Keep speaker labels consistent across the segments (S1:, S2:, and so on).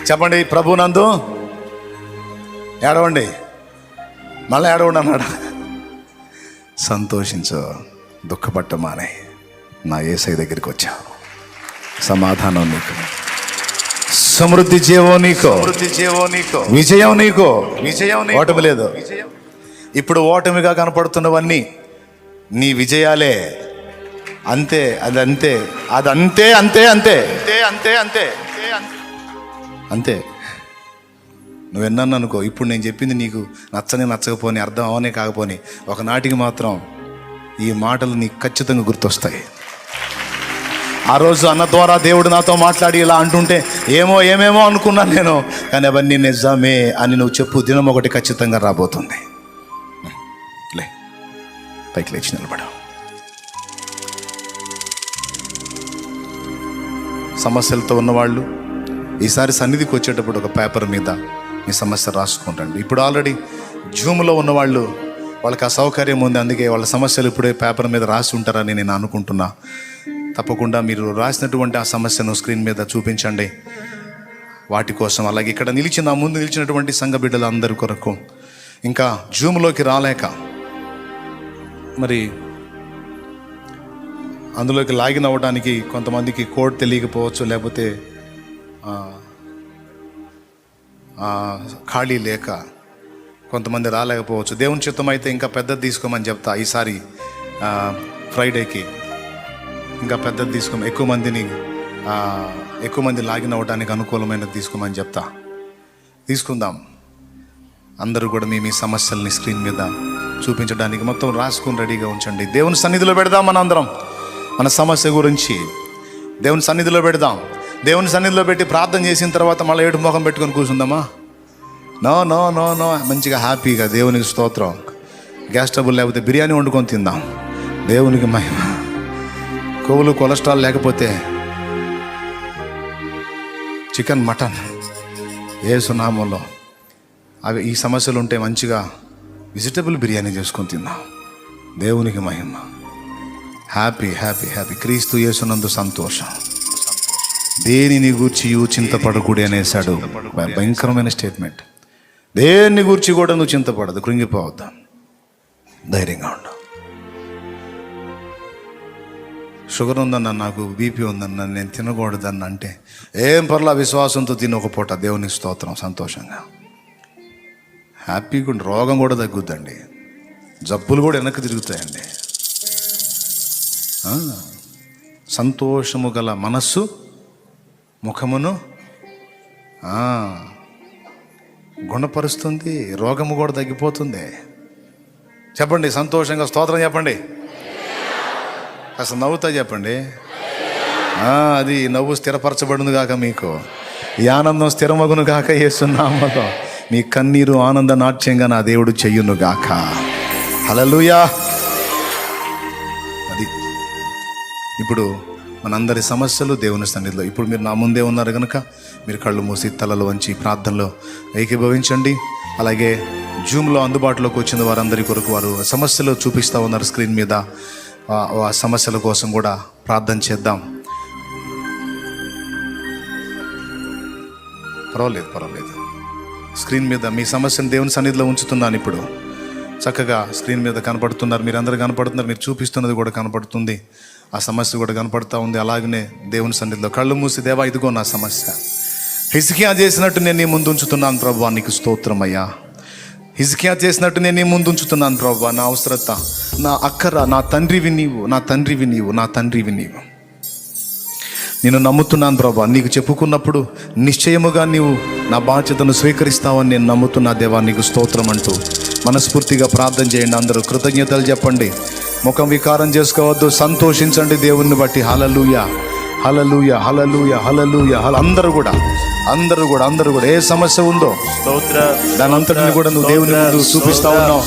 S1: చెప్పండి, ప్రభునందు ఏడవండి, మళ్ళీ ఏడవండి అన్నాడు. సంతోషించు, దుఃఖపట్టమానే, నా యేసయ్య దగ్గరికి వచ్చావు. సమాధానం నీకు, సమృద్ధి జీవం నీకు, విజయం నీకు. ఓటమి లేదు. ఇప్పుడు ఓటమిగా కనపడుతున్నవన్నీ నీ విజయాలే. అంతే, అది అంతే, అది అంతే అంతే అంతే అంతే అంతే అంతే. నువ్వు ఎన్నాను అనుకో, ఇప్పుడు నేను చెప్పింది నీకు నచ్చకపోని, అర్థం అవనే కాకపోని, ఒకనాటికి మాత్రం ఈ మాటలు నీకు ఖచ్చితంగా గుర్తొస్తాయి. ఆ రోజు అన్న ద్వారా దేవుడు నాతో మాట్లాడి ఇలా అంటుంటే ఏమేమో అనుకున్నాను నేను, కానీ అవన్నీ నిజమే అని నువ్వు చెప్పు. దినం ఒకటి ఖచ్చితంగా రాబోతుంది. లే, పైకి లేచి నిలబడు. సమస్యలతో ఉన్నవాళ్ళు ఈసారి సన్నిధికి వచ్చేటప్పుడు ఒక పేపర్ మీద మీ సమస్య రాసుకుంటండి. ఇప్పుడు ఆల్రెడీ జూమ్లో ఉన్నవాళ్ళు, వాళ్ళకి ఆ సౌకర్యం ఉంది, అందుకే వాళ్ళ సమస్యలు ఇప్పుడే పేపర్ మీద రాసి ఉంటారని నేను అనుకుంటున్నా. తప్పకుండా మీరు రాసినటువంటి ఆ సమస్యను స్క్రీన్ మీద చూపించండి వాటి కోసం. అలాగే ఇక్కడ నా ముందు నిలిచినటువంటి సంఘ బిడ్డలు అందరి కొరకు, ఇంకా జూమ్లోకి రాలేక మరి అందులోకి లాగిన్ అవ్వడానికి కొంతమందికి కోడ్ తెలియకపోవచ్చు, లేకపోతే ఖాళీ లేక కొంతమంది రాలేకపోవచ్చు. దేవుని చిత్తం అయితే ఇంకా పెద్దది తీసుకోమని చెప్తా. ఈసారి ఫ్రైడేకి ఇంకా పెద్దది తీసుకోమని, ఎక్కువ మంది లాగిన్ అవ్వడానికి అనుకూలమైనది తీసుకోమని చెప్తా. తీసుకుందాం. అందరూ కూడా మీ సమస్యల్ని స్క్రీన్ మీద చూపించడానికి మొత్తం రాసుకుని రెడీగా ఉంచండి. దేవుని సన్నిధిలో పెడదాం. మన అందరం మన సమస్య గురించి దేవుని సన్నిధిలో పెడదాం. దేవుని సన్నిధిలో పెట్టి ప్రార్థన చేసిన తర్వాత మళ్ళీ ఏడు ముఖం పెట్టుకొని కూర్చుందామా? No no no no. మంచిగా హ్యాపీగా దేవునికి స్తోత్రం. గ్యాస్ ట్రబుల్ లేకపోతే బిర్యానీ వండుకొని తిందాం. దేవునికి మహిమ. కొవ్వులు కొలెస్ట్రాల్ లేకపోతే చికెన్, మటన్, యేసు నామములో అవి ఈ సమస్యలు ఉంటే మంచిగా వెజిటబుల్ బిర్యానీ చేసుకొని తిందాం. దేవునికి మహిమ. Happy happy happy. క్రీస్తు యేసునందు సంతోషం. దేనిని గూర్చి చింతపడకూడి అనేసాడు. భయంకరమైన స్టేట్మెంట్. దేన్ని గూర్చి కూడా నువ్వు చింతపడదు, కృంగిపోవద్దు, ధైర్యంగా ఉండు. షుగర్ ఉందన్న, నాకు బీపీ ఉందన్న, నేను తినకూడదన్న అంటే ఏం పర్లా, విశ్వాసంతో తిని ఒక పూట దేవునికి స్తోత్రం, సంతోషంగా హ్యాపీగా ఉండి. రోగం కూడా తగ్గుద్దండి, జబ్బులు కూడా వెనక్కి తిరుగుతాయండి. సంతోషము గల మనస్సు ముఖమును గుణపరుస్తుంది, రోగము కూడా తగ్గిపోతుంది. చెప్పండి సంతోషంగా స్తోత్రం చెప్పండి. అసలు నవ్వుతా చెప్పండి. అది నవ్వు స్థిరపరచబడును గాక, మీకు ఈ ఆనందం స్థిరమగును గాక. యేసునామములో మీ కన్నీరు ఆనంద నాట్యంగా నా దేవుడు చెయ్యును గాక. హల్లెలూయా. అది ఇప్పుడు మనందరి సమస్యలు దేవుని సన్నిధిలో. ఇప్పుడు మీరు నా ముందే ఉన్నారు కనుక మీరు కళ్ళు మూసి తలలు వంచి ప్రార్థనలో ఏకీభవించండి. అలాగే జూమ్లో అందుబాటులోకి వచ్చిన వారందరి కొరకు వారు సమస్యలు చూపిస్తూ ఉన్నారు స్క్రీన్ మీద. ఆ సమస్యల కోసం కూడా ప్రార్థన చేద్దాం. పర్వాలేదు. స్క్రీన్ మీద మీ సమస్యను దేవుని సన్నిధిలో ఉంచుతున్నాను. ఇప్పుడు చక్కగా స్క్రీన్ మీద కనపడుతున్నారు, మీరు అందరూ కనపడుతున్నారు, మీరు చూపిస్తున్నది కూడా కనపడుతుంది, ఆ సమస్య కూడా కనపడుతూ ఉంది. అలాగనే దేవుని సన్నిధిలో కళ్ళు మూసి, దేవా ఇదిగో నా సమస్య, హిజ్కియా చేసినట్టు నేను నీ ముందు ఉంచుతున్నాను ప్రభువా, నీకు స్తోత్రమయ్యా. హిజ్కియా చేసినట్టు నేను నీ ముందు ఉంచుతున్నాను ప్రభువా. నా అవసరత, నా అక్కర, నా తండ్రివి నీవు, నా తండ్రివి నీవు, నా తండ్రివి నీవు. నేను నమ్ముతున్నాను ప్రభువా, నీకు చెప్పుకున్నప్పుడు నిశ్చయముగా నీవు నా బాధ్యతను స్వీకరిస్తావని నేను నమ్ముతున్నా దేవా, నీకు స్తోత్రం అంటూ మనస్ఫూర్తిగా ప్రార్థన చేయండి. అందరూ కృతజ్ఞతలు చెప్పండి, ముఖం వికారం చేసుకోవద్దు, సంతోషించండి దేవుణ్ణి బట్టి. హల్లెలూయా హల్లెలూయా హల్లెలూయా హల్లెలూయా. అందరూ కూడా ఏ సమస్య ఉందో దాని అంతటిని కూడా నువ్వు దేవుని ముందు చూపిస్తా ఉన్నావు.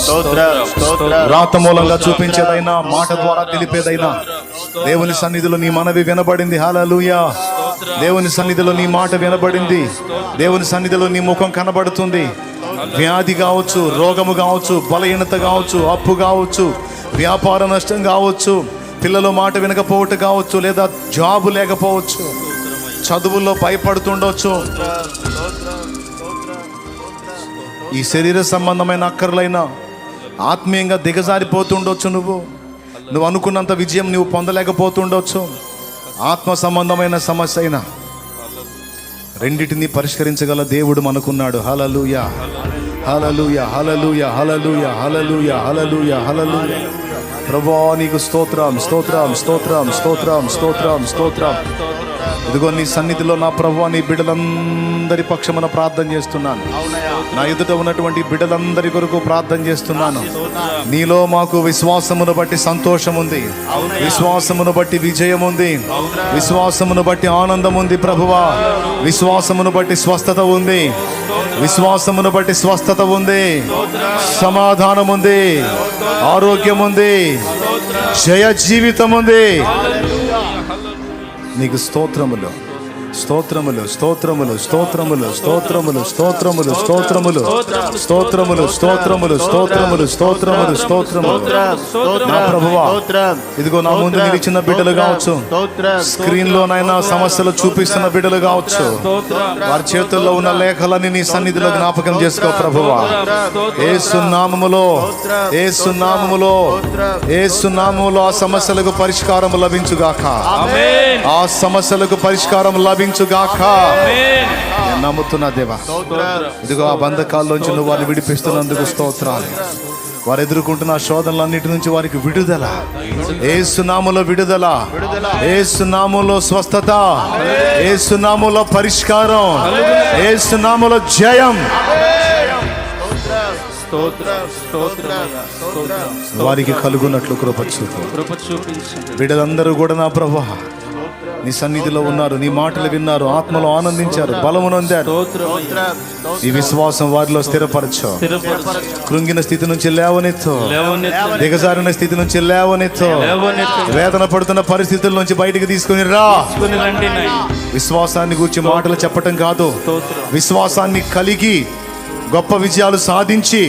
S1: రాత మూలంగా చూపించేదైనా, మాట ద్వారా తెలిపేదైనా దేవుని సన్నిధిలో నీ మనవి వినబడింది. హల్లెలూయా. దేవుని సన్నిధిలో నీ మాట వినబడింది, దేవుని సన్నిధిలో నీ ముఖం కనబడుతుంది. వ్యాధి కావచ్చు, రోగము కావచ్చు, బలహీనత కావచ్చు, అప్పు కావచ్చు, వ్యాపార నష్టం కావచ్చు, పిల్లల మాట వినకపోవటం కావచ్చు, లేదా జాబు లేకపోవచ్చు, చదువుల్లో భయపడుతుండొచ్చు, ఈ శరీర సంబంధమైన అక్కర్లైనా ఆత్మీయంగా దిగజారిపోతుండొచ్చు. నువ్వు అనుకున్నంత విజయం నువ్వు పొందలేకపోతుండొచ్చు. ఆత్మ సంబంధమైన సమస్య అయినా రెండిటిని పరిష్కరించగల దేవుడు మనకున్నాడు. హల్లెలూయా, హల్లెలూయా, హల్లెలూయా, హల్లెలూయా, హల్లెలూయా, హల్లెలూయా, హల్లెలూయా. ప్రభువా నీకు స్తోత్రం, స్తోత్రం, స్తోత్రం, స్తోత్రం, స్తోత్రం, స్తోత్రం. ఇదిగో నీ సన్నిధిలో నా ప్రభువా నీ బిడ్డలందరి పక్షమున ప్రార్థన చేస్తున్నాను. నా ఎదుట ఉన్నటువంటి బిడ్డలందరి కొరకు ప్రార్థన చేస్తున్నాను. నీలో మాకు విశ్వాసమును బట్టి సంతోషం ఉంది, విశ్వాసమును బట్టి విజయం ఉంది, విశ్వాసమును బట్టి ఆనందం ఉంది ప్రభువా. విశ్వాసమును బట్టి స్వస్థత ఉంది, విశ్వాసమును బట్టి స్వస్థత ఉంది, సమాధానం ఉంది, ఆరోగ్యం ఉంది, జయ జీవితం ఉంది. నీకు స్తోత్రములు, స్తోత్రములు, స్తోత్రములు, స్తోత్రములు, స్తోత్రములు, స్తోత్రములు, స్తోత్రములు, స్తోత్రములు, స్తోత్రములు, స్తోత్రములు, స్తోత్రములు, స్తోత్రములు. నా ప్రభువా ఇదిగో నా ముందు నిలిచిన బిడ్డలు కావచ్చు, స్క్రీన్ లోనైనా సమస్యలు చూపిస్తున్న బిడ్డలు కావచ్చు, వారి చేతుల్లో ఉన్న లేఖలని నీ సన్నిధిలో జ్ఞాపకం చేసుకో ప్రభువా. యేసు నామములో, యేసు నామములో, యేసు నామములో ఆ సమస్యలకు పరిష్కారం లభించుగాక, ఆ సమస్యలకు పరిష్కారం లభించుగాక. నేను నమ్ముతున్నా దేవా. ఇదిగో ఆ బంధకాల్లోంచి నువ్వు వారిని విడిపిస్తున్నందుకు స్తోత్రాలు. వారు ఎదుర్కొంటున్న శోధనలన్నిటి నుంచి వారికి విడుదల, యేసు నామములో విడుదల, యేసు నామములో స్వస్థత, యేసు నామములో పరిష్కారం, యేసు నామములో జయం. వారికి కలుగునట్లు కృప చూపు. బిడ్డలందరూ కూడా నా ప్రభువా నీ సన్నిధిలో ఉన్నారు, నీ మాటలు విన్నారు, ఆత్మలో ఆనందించారు, బలము నొందారు. ఈ విశ్వాసం వారిలో స్థిరపరచు. కృంగిన స్థితి నుంచి లేవనెత్తు, దిగజారిన స్థితి నుంచి లేవనెత్తు, వేదన పడుతున్న పరిస్థితుల నుంచి బయటికి తీసుకుని రా. విశ్వాసాన్ని గురించి మాటలు చెప్పటం కాదు, విశ్వాసాన్ని కలిగి గొప్ప విజయాలు సాధించి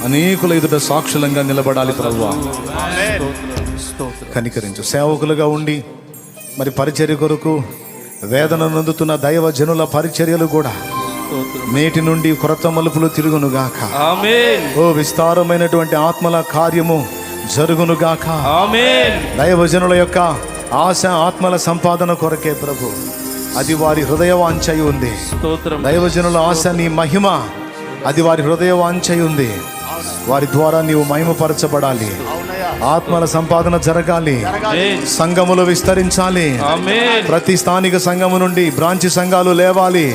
S1: అనేకుల ఎదుట సాక్షులంగా నిలబడాలి ప్రభువా. కనికరించు. సేవకులుగా ఉండి మరి పరిచర్య కొరకు వేదన నొందుతున్న దైవ జనుల పరిచర్యలు కూడా నేటి నుండి కొత్త మలుపులు తిరుగునుగాక. ఓ విస్తారమైనటువంటి ఆత్మల కార్యము జరుగునుగాక. దైవ జనుల యొక్క ఆశ ఆత్మల సంపాదన కొరకే ప్రభు, అది వారి హృదయ వాంఛై ఉంది. దైవజనుల ఆశ నీ మహిమ, అది వారి హృదయ వాంఛై ఉంది. వారి ద్వారా నీవు మహిమపరచబడాలి, ఆత్మల సంపాదన జరగాలి, సంఘములు విస్తరించాలి. ప్రతి స్థానిక సంఘము నుండి బ్రాంచి సంఘాలు లేవాలి.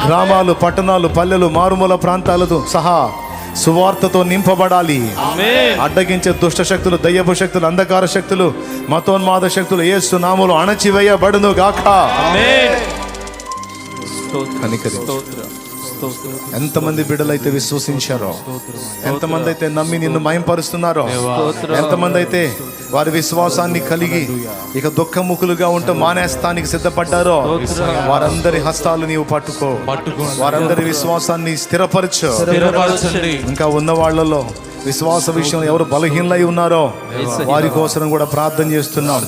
S1: గ్రామాలు, పట్టణాలు, పల్లెలు, మారుమూల ప్రాంతాలతో సహా సువార్తతో నింపబడాలి. అడ్డగించే దుష్ట శక్తులు, దయ్యపు శక్తులు, అంధకార శక్తులు, మతోన్మాద శక్తులు యేసు నామములో అణచివేయబడును గాక. ఎంతమంది బిడ్డలైతే విశ్వసించారో, ఎంతమంది అయితే నమ్మి నిన్ను మహింపరుస్తున్నారో, ఎంతమంది అయితే వారి విశ్వాసాన్ని కలిగి ఇక దుఃఖముఖులుగా ఉంటూ మానేస్తానికి సిద్ధపడ్డారో, వారందరి హస్తాలు నీవు పట్టుకో, వారందరి విశ్వాసాన్ని స్థిరపరచు. ఇంకా ఉన్న వాళ్ళలో విశ్వాస విషయంలో ఎవరు బలహీనలై ఉన్నారో వారి కోసం కూడా ప్రార్థన చేస్తున్నాం.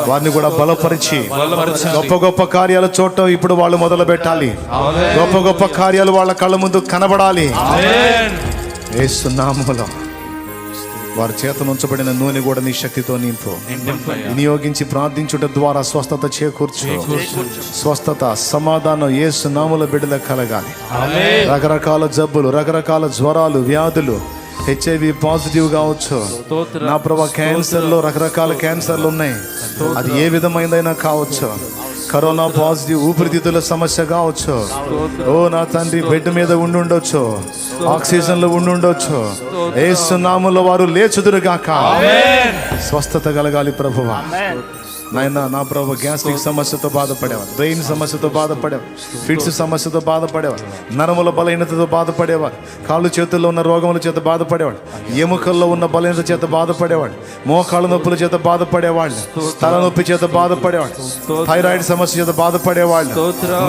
S1: వారిని కూడా బలపరిచి గొప్ప గొప్ప కార్యాలు చూడటం ఇప్పుడు వాళ్ళు మొదలు పెట్టాలి. గొప్ప గొప్ప కార్యాలు వాళ్ళ కళ్ళ ముందు కనబడాలి. యేసు నామములో వారి చేత ఉంచబడిన నూనె కూడా నీ శక్తితో నింపు. వినియోగించి ప్రార్థించుట ద్వారా స్వస్థత చేకూర్చు. స్వస్థత, సమాధానం యేసు నామములో బిడ్డలకు కలగాలి. రకరకాల జబ్బులు, రకరకాల జ్వరాలు, వ్యాధులు, HIV పాజిటివ్ కావచ్చు నా ప్రభా, క్యాన్సర్లో రకరకాల క్యాన్సర్లు ఉన్నాయి, అది ఏ విధమైనదైనా కావచ్చు. కరోనా పాజిటివ్, ఊపిరితిత్తుల సమస్య కావచ్చు. ఓ నా తండ్రి, బెడ్ మీద ఉండుండొచ్చు, ఆక్సిజన్ లో ఉండుండొచ్చు. యేసు నామములో వారు లేచుదురుగాక. స్వస్థత కలగాలి ప్రభువా. నాయన నా ప్రభు, గ్యాస్ట్రిక్ సమస్యతో బాధపడేవారు, బ్రెయిన్ సమస్యతో బాధపడేవారు, ఫిట్స్ సమస్యతో బాధపడేవారు, నరముల బలహీనతతో బాధపడేవారు, కాళ్ళు చేతుల్లో ఉన్న రోగముల చేత బాధపడేవాడు, ఎముకల్లో ఉన్న బలహీనత చేత బాధపడేవాడు, మోకాళ్ళ నొప్పుల చేత బాధపడేవాళ్ళు, తలనొప్పి చేత బాధపడేవాడు, థైరాయిడ్ సమస్య చేత బాధపడేవాళ్ళు,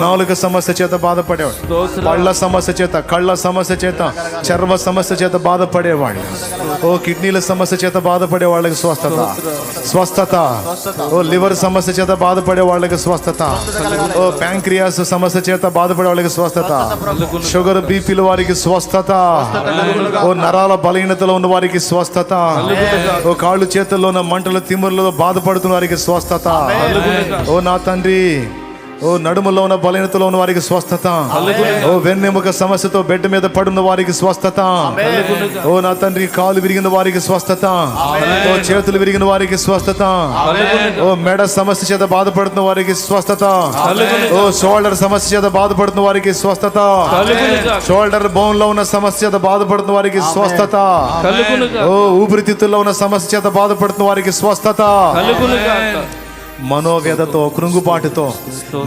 S1: నాలుక సమస్య చేత బాధపడేవాడు, పళ్ళ సమస్య చేత, కళ్ళ సమస్య చేత, చర్మ సమస్య చేత బాధపడేవాళ్ళు, ఓ కిడ్నీల సమస్య చేత బాధపడే వాళ్ళకి స్వస్థత, స్వస్థత. ఓ లివర్ సమస్య చేత బాధపడే వాళ్ళకి స్వస్థత. ఓ ప్యాంక్రియాస్ సమస్య చేత బాధపడే వాళ్ళకి స్వస్థత. షుగర్ బీపీల వారికి స్వస్థత. ఓ నరాల బలహీనతలో ఉన్న వారికి స్వస్థత. ఓ కాళ్ళు చేతుల్లో ఉన్న మంటలు తిమ్ముర్లతో బాధపడుతున్న వారికి స్వస్థత. ఓ నా తండ్రి, ఓ నడుములో ఉన్న బలహీనతలో ఉన్న వారికి స్వస్థత. ఓ వెన్నెముక సమస్యతో బెడ్ మీద పడున్న వారికి స్వస్థత. ఓ నా తండ్రి, కాలు విరిగిన వారికి స్వస్థత. ఓ చేతులు విరిగిన వారికి స్వస్థత. ఓ మెడ సమస్య చేత బాధపడుతున్న వారికి స్వస్థత. ఓ షోల్డర్ సమస్య చేత బాధపడుతున్న వారికి స్వస్థత. షోల్డర్ బోన్ లో ఉన్న సమస్య చేత బాధపడుతున్న వారికి స్వస్థత. ఓ ఊపిరితిత్తుల్లో ఉన్న సమస్య చేత బాధపడుతున్న వారికి స్వస్థత. మనోవ్యధతో, కృంగుపాటుతో,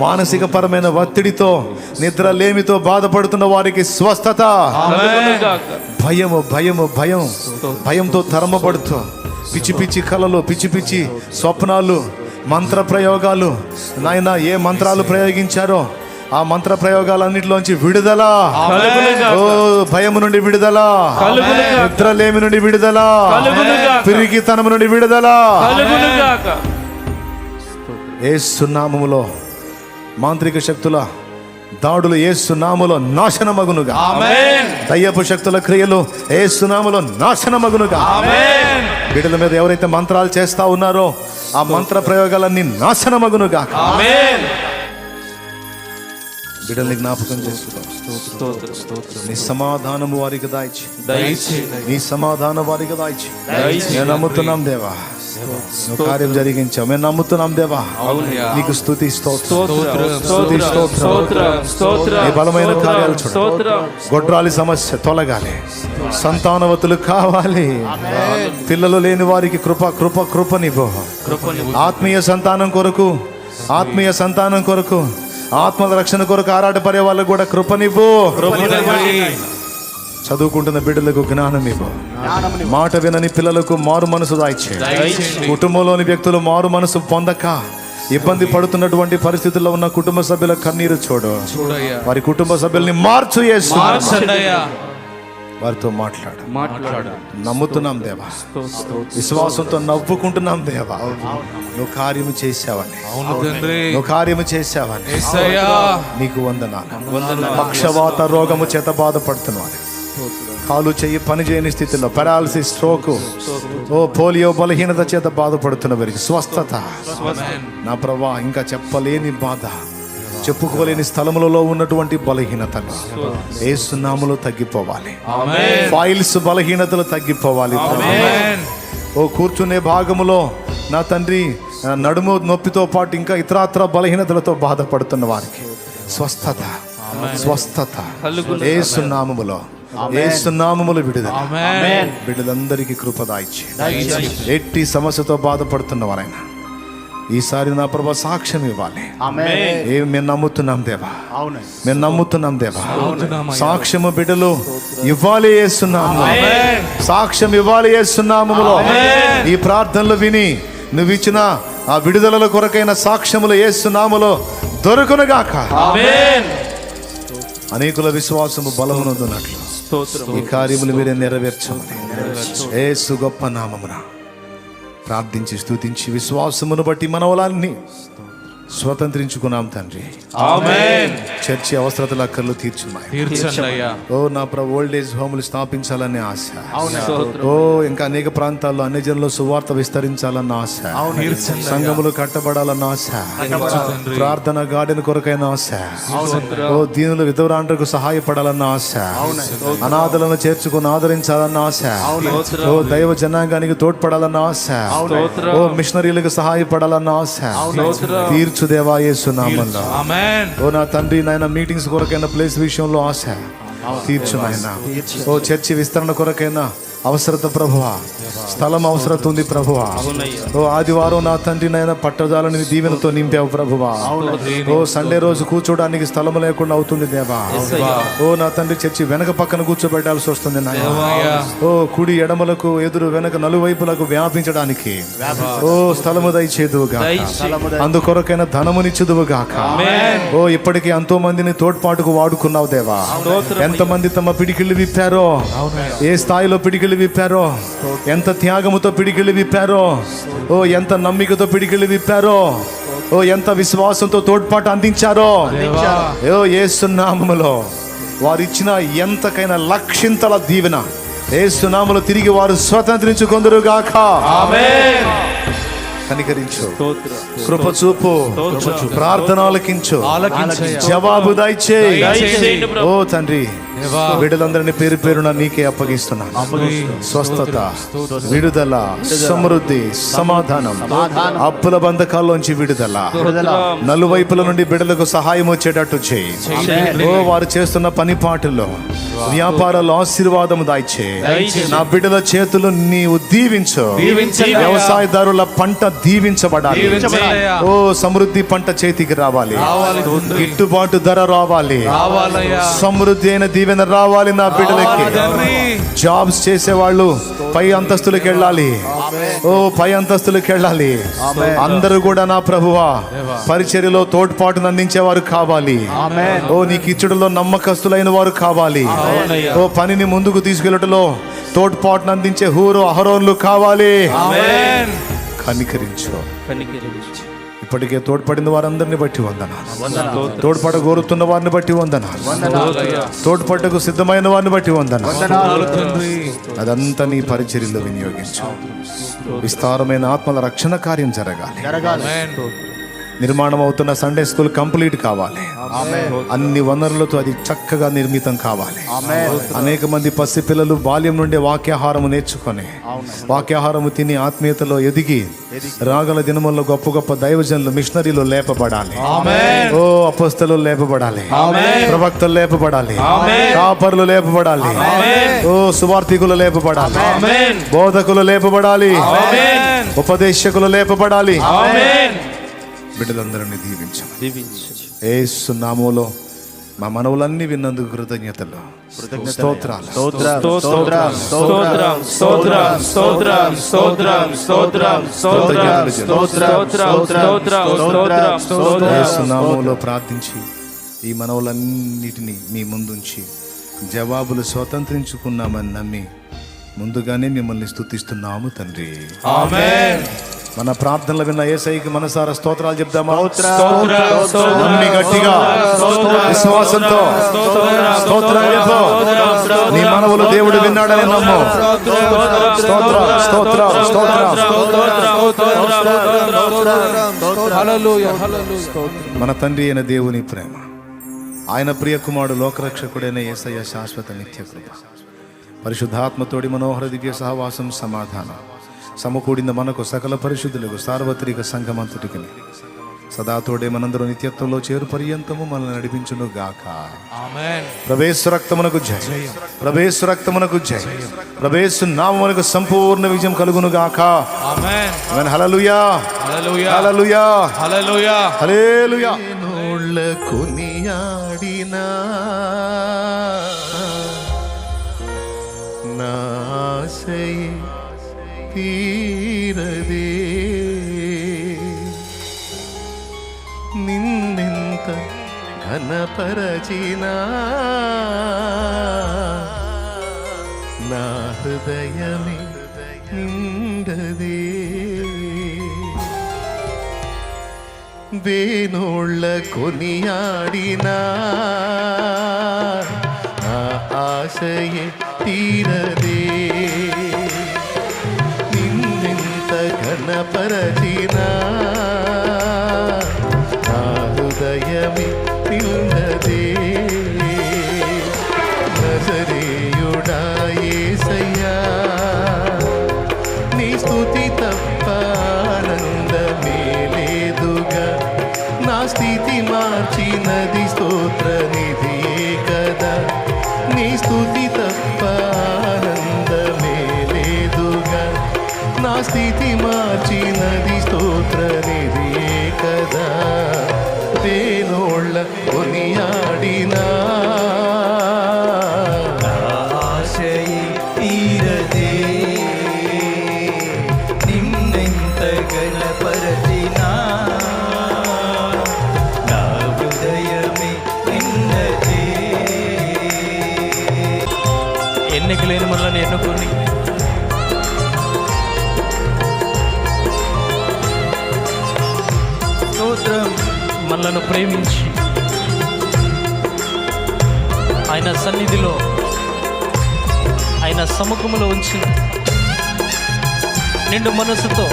S1: మానసిక పరమైన ఒత్తిడితో, నిద్ర లేమితో బాధపడుతున్న వారికి స్వస్థత. భయము భయము భయం భయంతో తరమబడుతూ పిచ్చి పిచ్చి కలలు, పిచ్చి పిచ్చి స్వప్నాలు, మంత్ర ప్రయోగాలు, నాయన ఏ మంత్రాలు ప్రయోగించారో ఆ మంత్ర ప్రయోగాలన్నిటిలోంచి విడుదల. ఓ భయము నుండి విడుదల, నిద్రలేమి నుండి విడుదల, పిరికితనము నుండి విడుదల. యేసు నామములో మాంత్రిక శక్తుల దాడులు యేసు నామములో నాశనమగునుగా. దయ్యపు శక్తుల క్రియలు యేసు నామములో నాశనమగునుగా. బిడ్డల మీద ఎవరైతే మంత్రాలు చేస్తా ఉన్నారో ఆ మంత్ర ప్రయోగాలన్నీ నాశనమగునుగా. బిడ్డల్ని జ్ఞాపకం చేసుకో. నీ సమాధానము వారికి దాయిచి, నీ సమాధానం వారికి దాయిచి. నేను నమ్ముతున్నాం దేవా, నువ్వు కార్యం జరిగించావు. మేము నమ్ముతున్నాం దేవా, నీకు స్తుతి నీ బలమైన కార్యాలు చూడ. గొడ్రాలి సమస్య తొలగాలి, సంతానవతులు కావాలి, పిల్లలు లేని వారికి కృప కృప కృపనివ్వు. ఆత్మీయ సంతానం కొరకు, ఆత్మీయ సంతానం కొరకు, ఆత్మల రక్షణ కొరకు ఆరాటపడే వాళ్ళకు కూడా కృపనివ్వు. చదువుకుంటున్న బిడ్డలకు జ్ఞానం ఇవ్వు. మాట వినని పిల్లలకు మారు మనసు దాయిచే. కుటుంబంలోని వ్యక్తులు మారు మనసు పొందక ఇబ్బంది పడుతున్నటువంటి పరిస్థితుల్లో ఉన్న కుటుంబ సభ్యుల కన్నీరు చూడు. వారి కుటుంబ సభ్యుల్ని మార్చు యేసు. వారితో మాట్లాడు. నమ్ముతున్నాం దేవా, విశ్వాసంతో నవ్వుకుంటున్నాం దేవా. నువ్వు కార్యము చేసావని, నువ్వు కార్యము చేసావని నీకు వందనాలు. పక్షవాత రోగము చేత బాధపడుతున్నాను, కాలు చెయ్యి పని చేయని స్థితిలో, పెరాలసిస్, స్ట్రోక్, ఓ పోలియో బలహీనత చేత బాధపడుతున్న వారికి స్వస్థత. నా ప్రభా, ఇంకా చెప్పలేని బాధ, చెప్పుకోలేని స్థలములలో ఉన్నటువంటి బలహీనతలు యేసు నామములో తగ్గిపోవాలి. ఫైల్స్ బలహీనతలు తగ్గిపోవాలి. ఓ కూర్చునే భాగములో నా తండ్రి నడుము నొప్పితో పాటు ఇంకా ఇతరాత్ర బలహీనతలతో బాధపడుతున్న వారికి స్వస్థత, స్వస్థత యేసు నామములో, యేసు నామములో విడుదల. బిడ్డలందరికీ కృప దాయిచి, ఎట్టి సమస్యతో బాధపడుతున్న వారైనా ఈసారి నా ప్రభా సాక్ష్యం ఇవ్వాలి. మేము నమ్ముతున్నాం దేవా, మేము నమ్ముతున్నాం దేవా. సాక్ష్యము బిడ్డలు ఇవ్వాలి యేసునామములో, సాక్ష్యం ఇవ్వాలి యేసునామములో. ఈ ప్రార్థనలు విని నువ్వు ఇచ్చిన ఆ విడుదల కొరకైన సాక్ష్యములు యేసునామములో దొరుకునుగాక. అనేకుల విశ్వాసము బలమునందునట్లు ఈ కార్యములు మీరే నెరవేర్చమని యేసు గొప్ప నామమున ప్రార్థించి స్తుతించి విశ్వాసమును బట్టి మనవలాన్ని స్వతంత్రించుకున్నాం తండ్రి. ఆమేన్. చర్చి అవసరతల అక్కర్లు తీర్చున్నాయి. ఓ నా ప్రభు, ఓల్డ్ ఏజ్ హోములు స్థాపించాలనే ఆశ. ఓ ఇంకా అనేక ప్రాంతాల్లో అన్ని జనులు సువార్త విస్తరించాలన్న ఆశ. సంఘములు కట్టబడాలన్న ఆశ. ప్రార్థన గార్డెన్ కొరకైన ఆశ. ఓ దీనుల విధవరాండ్రకు సహాయపడాలన్న ఆశ. అనాథలను చేర్చుకుని ఆదరించాలన్న ఆశ. ఓ దైవ జనాంగానికి తోడ్పడాలన్న ఆశ. ఓ మిషనరీలకు సహాయపడాలన్న ఆశ. తీర్చుదేవా యేసు నామములో. ఓ నా తండ్రి నాయన, మీటింగ్స్ కొరకైనా ప్లేస్ విషయంలో ఆశ తీర్చు నాయన. ఓ చర్చి విస్తరణ కొరకైనా అవసరత ప్రభువా, స్థలం అవసరత ఉంది ప్రభువా. ఓ ఆదివారం నా తండ్రి నాయన పట్టజాలని దీవెనతో నింపావు ప్రభువా. ఓ సండే రోజు కూర్చోడానికి స్థలం లేకుండా అవుతుంది దేవా. ఓ నా తండ్రి, చర్చి వెనక పక్కన కూర్చోబెట్టాల్సి వస్తుంది నాయన. ఓ కుడి ఎడమలకు ఎదురు వెనక నలువైపులకు వ్యాపించడానికి ఓ స్థలము దయచేదువుగా, అందుకొరకైనా ధనమునిచ్చుదువుగాక. ఓ ఇప్పటికీ ఎంతో మందిని తోడ్పాటుకు వాడుకున్నావు దేవా. ఎంతమంది తమ పిడికిళ్ళు విప్పారో, ఏ స్థాయిలో పిడికిళ్ళు పిడికిళ్ళు విప్పారో, ఎంత త్యాగముతో పిడికిళ్ళు విప్పారో, ఓ ఎంత నమ్మికతో పిడికిళ్ళు విప్పారో, ఓ ఎంత విశ్వాసంతో తోడ్పాటు అందించారో. ఓ యేసు నామములో వారిచ్చిన ఎంతకైనా లక్షింతల దీవెన యేసు నామములో తిరిగి వారు స్వతంత్రించుకొందురుగాక. ఆమేన్. కనికరించు, కృప చూపు, ప్రార్థన ఆలకించు, జవాబు దయచేయి. ఓ తండ్రి, బిడ్డలందరినీ పేరు పేరున నీకే అప్పగిస్తున్నాను. స్వస్థత, విడుదల, సమృద్ధి, సమాధానం, అప్పుల బంధకాల్లోంచి విడుదల, నలువైపుల నుండి బిడ్డలకు సహాయం వచ్చేటట్టు చేయి. ఓ వారు చేస్తున్న పని పాటల్లో, వ్యాపారాలు ఆశీర్వాదం దాయిచేయి. నా బిడ్డల చేతులు నీవు దీవించు. వ్యవసాయదారుల పంట దీవించబడాలి. ఓ సమృద్ధి పంట చేతికి రావాలి, గిట్టుబాటు ధర రావాలి, సమృద్ధి అయిన దీవెన రావాలి. నా బిడ్డలకి జాబ్స్ చేసేవాళ్ళు పై అంతస్తులకు వెళ్ళాలి. ఓ పై అంతస్తులకు వెళ్ళాలి. అందరూ కూడా నా ప్రభువా పరిచర్యలో తోడ్పాటును అందించేవారు కావాలి. ఓ నీకు ఇచ్చుడులో నమ్మకస్తులైన వారు కావాలి. ఓ పనిని ముందుకు తీసుకెళ్ళటంలో తోడ్పాటును అందించే హూరు అహరోన్లు కావాలి. కనికరించు. ఇప్పటికే తోడ్పడిన వారందరిని బట్టి వందనాలు. తోడ్పడ కోరుతున్న వారిని బట్టి వందనాలు. తోడ్పడకు సిద్ధమైన వారిని బట్టి వందనాలు. అదంతా నీ పరిచర్యలో వినియోగించు. విస్తారమైన ఆత్మల రక్షణ కార్యం జరగాలి. నిర్మాణం అవుతున్న సండే స్కూల్ కంప్లీట్ కావాలి. అన్ని వనరులతో అది చక్కగా నిర్మితం కావాలి. అనేక మంది పసిపిల్లలు బాల్యం నుండి వాక్యాహారము నేర్చుకొని వాక్యాహారము తిని ఆత్మీయతలో ఎదిగి రాగల దినముల్లో గొప్ప గొప్ప దైవజనులు మిషనరీలు లేపబడాలి. ఓ అపోస్తలు లేపబడాలి, ప్రవక్తలు లేపబడాలి, కాపరులు లేపబడాలి, ఓ సువార్థికులు లేపబడాలి, బోధకులు లేపబడాలి, ఉపదేశకులు లేపబడాలి. బిడ్డలందరినీ దీవించు. యేసు నామములో మా మనవులన్నీ విన్నందుకు కృతజ్ఞతలు, స్తోత్రాలు. యేసు నామములో ప్రార్థించి ఈ మనవులన్నిటినీ మీ ముందుంచి జవాబులు స్వతంత్రించుకున్నామని నమ్మి ముందుగానే మిమ్మల్ని స్తుతిస్తున్నాము తండ్రి. ఆమేన్. మన ప్రార్థనలు విన్న యేసయ్యకి మనసారా స్తోత్రాలు చెప్దామా? నమ్మి గట్టిగా విశ్వాసంతో స్తోత్రాలు చెప్పు. నీ మనవులు దేవుడు విన్నాడని నమ్ము. మన తండ్రి అయిన దేవుని ప్రేమ, ఆయన ప్రియ కుమారుడు లోకరక్షకుడైన యేసయ్య శాశ్వత నిత్య కృప, పరిశుద్ధాత్మతోడి మనోహర దివ్య సహవాసం, సమాధానం సమకూడిన మనకు సకల పరిశుద్ధులకు సార్వత్రిక సంఘమంతటికి సదాతోడే మనందరూ నిత్యత్వంలో చేరు పర్యంతము మనల్ని నడిపించును గాక. ప్రవేశ రక్తమునకు జయ, ప్రవేశ రక్తమునకు జయ, ప్రవేశ నామమునకు సంపూర్ణ విజయం కలుగును గాక. ఆమేన్. హల్లెలూయా, హల్లెలూయా, హల్లెలూయా, హల్లెలూయా. కొనియాడినా నాశయ తీరదే, నిన్నెంత ఘనపరచినా నా హృదయమే నిండదే. వేణోళ్ళ కొనియాడినా నా ఆశయే తీరదే, ఘనపరచినా నా హృదయమే నిన్నదే. నజరేయుడా యేసయ్యా, నీ స్తుతి తప్ప ఆనందమే లేదుగా. నా స్థితి మార్చినది స్తోత్ర నిధియే కదా. నీ స్తుతి తప్ప ఆనందమే లేదుగా. నా స్థితి మార్చినది స్తోత్ర నిధియే కదా. వేణోళ్ళ కొనియాడినా ఆశయే తీరదే, నిన్నెంత ఘనపరచినా నా హృదయమే నిన్నదే. ఎన్నిక లేని మనల్ని ఎన్నుకొని
S2: మనలను ప్రేమించి ఆయన సన్నిధిలో ఆయన సముఖములో ఉంచిన నిండు మనసుతో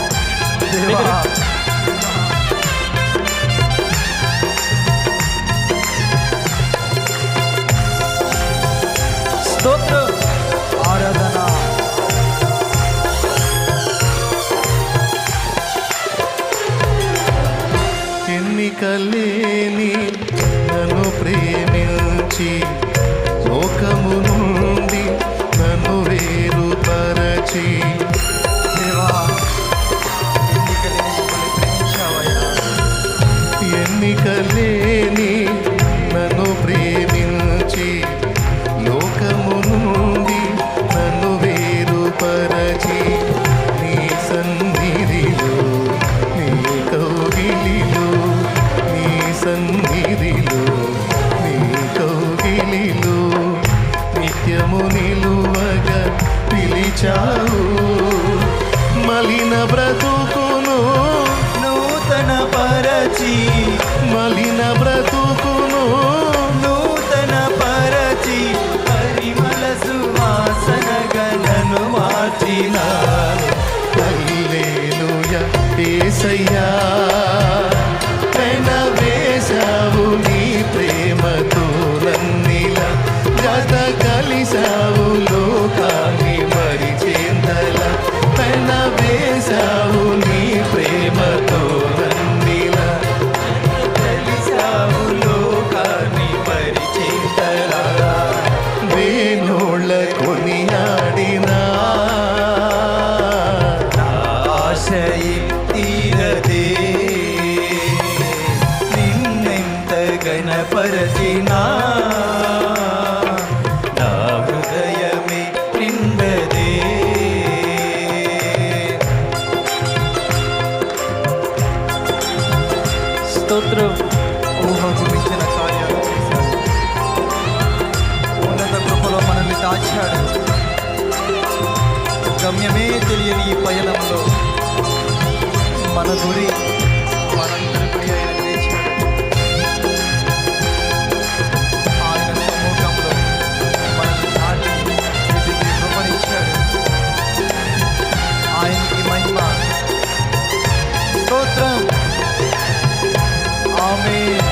S2: స్తోత్రం
S3: ఆరాధన.
S1: ఎన్నికలేని నన్ను ప్రేమించి లోకము నుండి నన్ను వేరుపరచి
S3: దేవా, ఎన్నికలేని మమ్మల్ని ప్రేమించావయ్యా.
S1: ఎన్నికలేని నన్ను ప్రేమించి లోకము నుండి నన్ను వేరుపరచి నీ సన్నిధిలో నీ కౌగిలిలో నీ సన్నిధిలో నీ కౌగిలిలో నిత్యము నిలువగా పిలిచావు. మలిన బ్రతుకును
S3: నూతన పరచి,
S1: మలిన బ్రతుకును
S3: నూతన పరచి, పరిమళ సువాసనగా నన్ను మార్చినారు.
S1: హల్లెలూయా యేసయ్యా, వేశావు నీ ప్రేమతో నన్నిలా జత కలిసావు లోకాన్ని మరిచేందలా వేశావు నీ ప్రేమతో నన్నిలా
S3: కలిసావు లోకాన్ని పరిచేతలా.
S1: వేణోళ్ళ కొనియాడినా
S3: ఆశయి తీరదే, నిన్నెంత గణపరచినా నా హృదయమే నిండదే.
S2: స్తోత్రం.
S3: ఊహకు మించిన కార్యాలు చేశాడు. ఉన్నత కృపలో మనల్ని దాచాడు. గమ్యమే తెలియని ఈ పయనంలో మన గురి మనందరి గురి ఆయన లేచాడు. ఆయన సమ్ముఖంలో మనల్ని దాటి ఇది కృపనిచ్చాడు. ఆయనకి మహిమ, స్తోత్రం. ఆమేన్.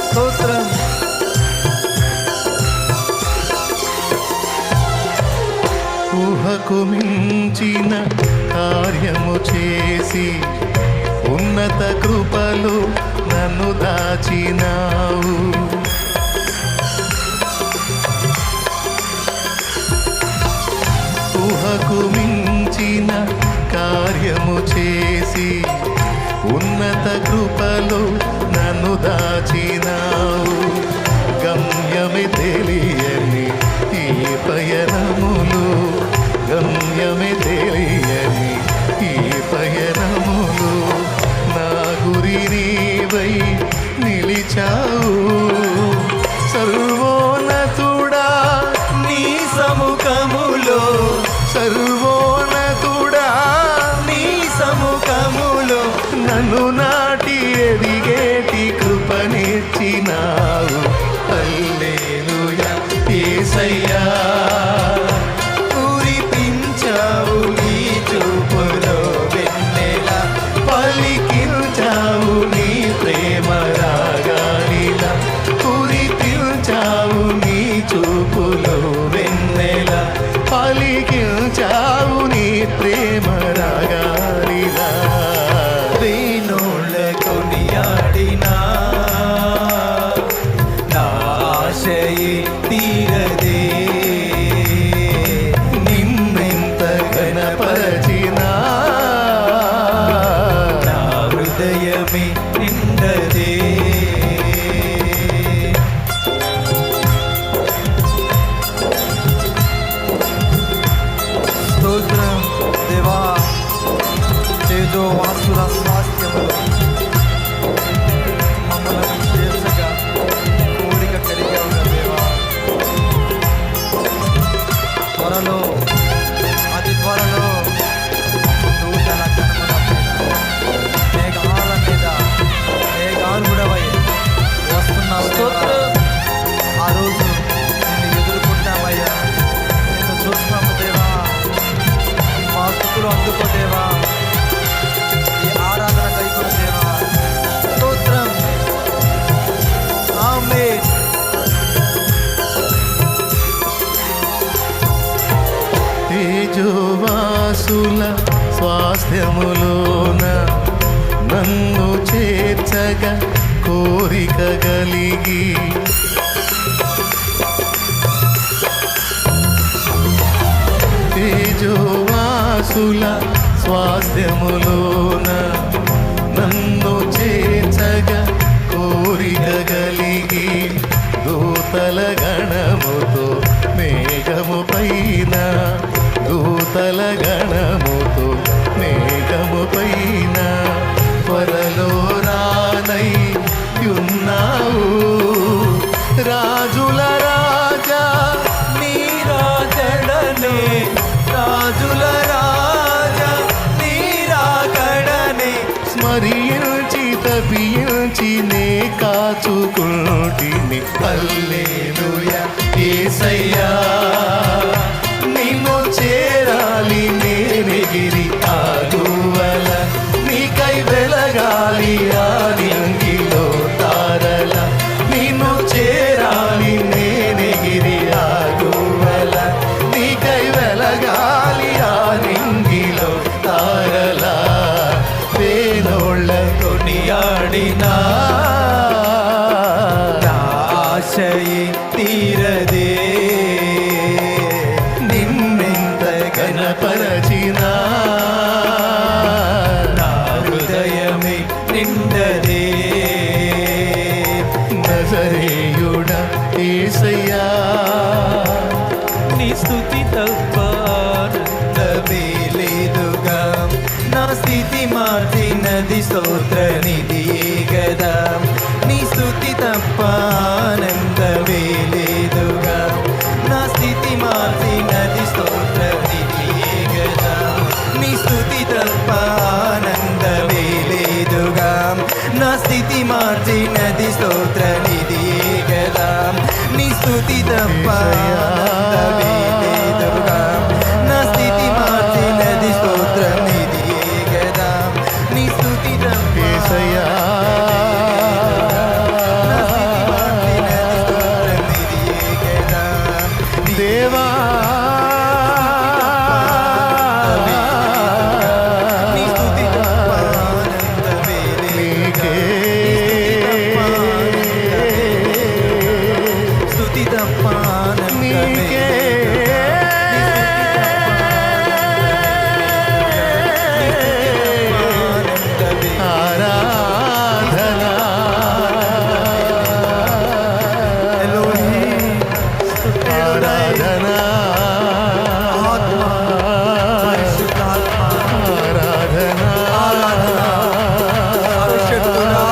S3: స్తోత్రం.
S1: ఊహకు మించిన కార్యము చేసి ఉన్నత కృపలు నన్ను దాచినావు. ఊహకు మించిన కార్యము చేసి ఉన్నత కృపలు నన్ను దాచినావు. గమ్యమే తెలియని ఈ పయనములు, గమ్యమే తెలియని ఈ పయనములు నా గురి నీవై నిలిచావు. సర్వోన్నతుడా
S3: నీ సముఖములో,
S1: సర్వోన్నతుడా
S3: నీ సముఖములో
S1: నన్ను నాటి ఎదిగేటి కృపనిచ్చినావు. హల్లెలూయా యేసయ్యా,
S3: కురిపించావు నీ చూపులో వెన్నెల,
S1: పలికించావు నీ ప్రేమ రాగాలిలా, కురిపించావు నీ చూపులో వెన్నెల, పలికించావు నీ ప్రేమ రాగాలిలా.
S3: వేణోళ్ళ కొనియాడినా నా ఆశయే తీరదే,
S1: నిన్నెంత ఘనపరచినా
S3: నా హృదయమే నిండదే. స్తోత్రం దేవా. తేజోవాసుల స్వాస్థ్యములో మమ్మల్ని చేర్చగా కోరిక కలిగావు దేవా. త్వరలో స్థుతులు అందుకో దేవా. ఈ ఆరాధన కైకొను దేవా. స్తోత్రం. ఆమేన్.
S1: తేజోవాసుల స్వాస్థ్యములోన నన్ను చేర్చగా కోరిక కలిగి తేజోవాసుల స్వాస్థ్యములోన నన్ను చేర్చగా కోరిక కలిగి దూతల గణముతో మేఘము పైన దూతల గణముతో మేఘము పైన త్వరలో రానై ఉన్నావు రాజుల రాజా
S3: నీ రాకడనే రాజుల రాజా నీ రాకడనే
S1: స్మరించి తపించి నే కాచుకుంటిని హల్లెలూయా యేసయ్యా నిన్ను చేరాలి నేనెగిరి ఆగువల నీకై వెలగాలి ఆదింగిలో తారల నిన్ను చేరాలి నేనెగిరి ఆగువల నీకై వెలగాలి ఆదింగిలో తారల వేనోళ్ళ కొనియాడినా
S3: ఆశయే తీరదే
S1: నిన్నెంత గణపరచినా
S3: నా హృదయమే నిండదే
S1: నజరేయుడ యేసయ్యా
S2: నీ స్తుతి తప్ప
S3: ఆనందమే లేదుగా నా స్థితి మార్చినది స్తోత్ర నిధియే గదా నీ స్తుతి తప్ప ఆనందమే లేదుగా నా స్థితి మార్చినది స్తోత్ర నిధియే గదా నీ స్తుతి తప్ప ఆనందమే లేదుగా నా స్థితి మార్చినది స్తోత్ర నిధియే గదా నీ స్తుతి తప్ప ఆనందమే లేదుగా నా స్థితి మార్చినది స్తోత్ర నిధియే గదా నీ స్తుతి తప్ప
S1: యేసయ్యా
S3: నా స్థితి మార్చినది స్తోత్ర నిధియే గదా
S1: దేవా
S3: నీ స్తుతి తప్ప ఆనందమే
S1: నీకే
S3: స్తుతి తప్ప ఆనందమే
S1: నీకే
S3: ఆనందమే
S1: ఆరాధనా
S3: ఎలోహీం
S1: ఆరాధనా
S3: ఆత్మ పరిశుద్ధాత్మ
S1: ఆరాధనా
S3: పరిశుద్ధుడా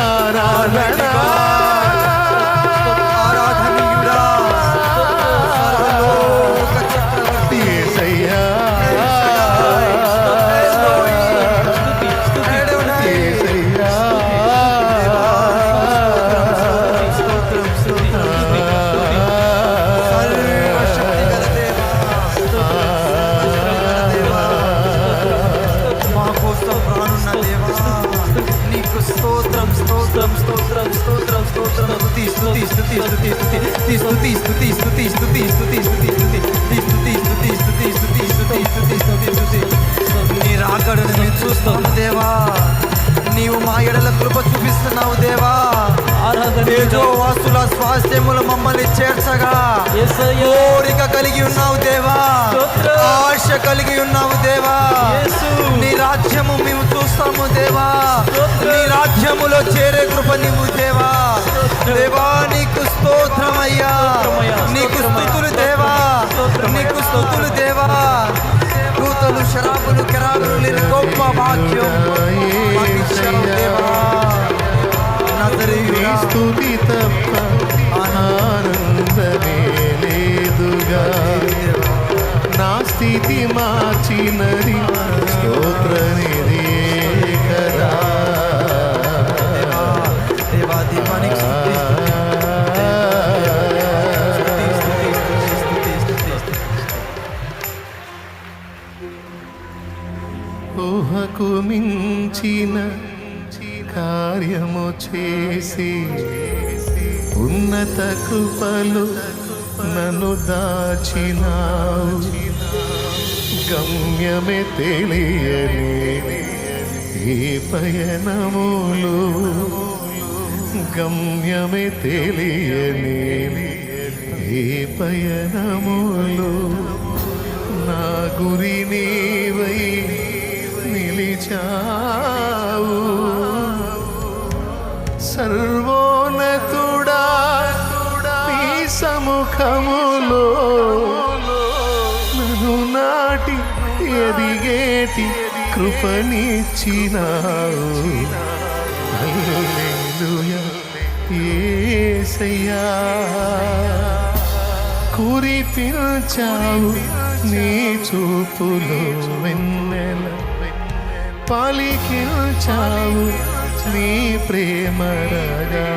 S1: ఆరాధనా
S3: ఆరాధనీయుడా సర్వలోక చక్రవర్తి
S1: యేసయ్యా యేసయ్యా
S3: స్తోత్రం సర్వశక్తిగల దేవా మా కోసం రానున్న దేవా నీకు స్తోత్రం స్తోత్రం స్తోత్రం స్తోత్రం స్తోత్రం స్తుతి స్తుతి స్తుతి స్తుతి స్తుతి స్తుతి స్తుతి స్తుతి స్తుతి స్తుతి స్తుతి స్తుతి స్తుతి స్తుతి స్తుతి స్తుతి స్తుతి స్తుతి నీ రాకడను మేము చూస్తాము దేవా నీవు మా ఎడల కృప చూపిస్తున్నావు దేవా తేజో వాసుల స్వాస్థ్యములు మమ్మల్ని చేర్చగా
S2: యేసయ్యా
S3: కోరిక కలిగి ఉన్నావు దేవా
S2: స్తోత్రం.
S3: ఆశ కలిగి ఉన్నావు దేవా
S2: యేసు.
S3: నీ రాజ్యము మేము చూస్తాము దేవా
S2: స్తోత్రం.
S3: నీ రాజ్యములో చేరే కృప నీవు దేవా దేవా నీకు స్తోత్రమయ్యా
S2: స్తోత్రమయ్యా.
S3: నీకు
S2: స్తోత్రమయ్యా.
S3: స్తుతులు దేవా
S2: స్తోత్రమయ్యా.
S3: నీకు స్తుతులు దేవా దూతలు శరాబులు కెరాబులు లేని గొప్ప భాగ్యం మాకు ఇచ్చావు దేవా నజరేయుడా.
S1: స్తుతి తప్ప ఆనందమే లేదుగా నా స్థితి మార్చినది స్తోత్రనిదే కదా
S3: దేవా దీపానికి స్తుతి, స్తుతి, స్తుతి, స్తుతి, స్తుతి, స్తుతి, స్తుతి.
S1: ఊహకు మించిన కార్యము చేసి ఉన్నత కృపలు నన్ను దాచినావు. గమ్యమే తెలియని ఈ పయనములు, గమ్యమే తెలియని ఈ పయనములు, నా గురి నీవై నిలిచావు. సర్వోన్నతుడా నీ సముఖములో నన్ను నాటి ఎదిగేటి కృపనిచ్చినావు. హల్లెలూయా యేసయ్యా. కురిపించావు నీ చూపులో వెన్నెల, పలికించావు నీ ప్రేమ రాగా.